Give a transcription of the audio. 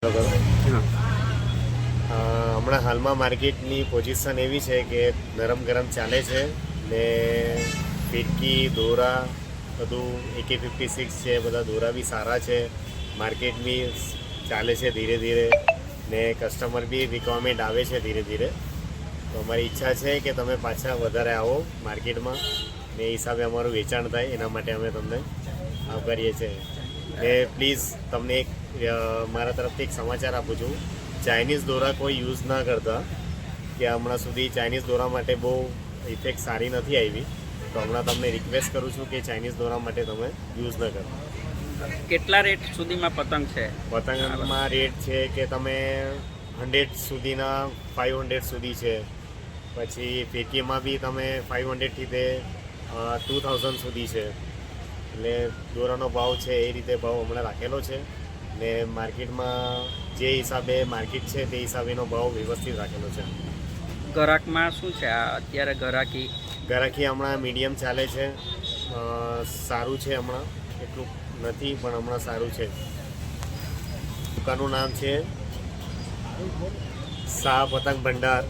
હમણાં હાલમાં માર્કેટની પોઝિશન એવી છે કે નરમ ગરમ ચાલે છે ને ફિટકી દોરા બધું AK-56 છે, બધા દોરા બી સારા છે, માર્કેટ બી ચાલે છે ધીરે ધીરે ને કસ્ટમર બી રિક્વાયરમેન્ટ આવે છે ધીરે ધીરે. તો અમારી ઈચ્છા છે કે તમે પાછા વધારે આવો માર્કેટમાં ને એ હિસાબે અમારું વેચાણ થાય, એના માટે અમે તમને આવકારીએ છીએ. ને પ્લીઝ તમને એક મારા તરફથી એક સમાચાર આપું છું, ચાઇનીઝ દોરા કોઈ યુઝ ના કરતા, કે હમણાં સુધી ચાઇનીઝ દોરા માટે બહુ ઇફેક્ટ સારી નથી આવી. તો હમણાં તમને રિક્વેસ્ટ કરું છું કે ચાઇનીઝ દોરા માટે તમે યુઝ ન કરો. કેટલા રેટ સુધીમાં પતંગ છે? પતંગમાં રેટ છે કે તમે 100 સુધીના 500 સુધી છે, પછી ફેકીમાં બી તમે 500થી તે 2000 સુધી છે. એટલે દોરાનો ભાવ છે એ રીતે ભાવ હમણાં રાખેલો છે ને માર્કેટમાં જે હિસાબે માર્કેટ છે તે હિસાબેનો ભાવ વ્યવસ્થિત રાખેલો છે. ગ્રાહકમાં શું છે અત્યારે ગ્રાહકી હમણાં મીડિયમ ચાલે છે, સારું છે, હમણાં એટલું નથી પણ હમણાં સારું છે. દુકાનનું નામ છે શાહ પતંગ ભંડાર.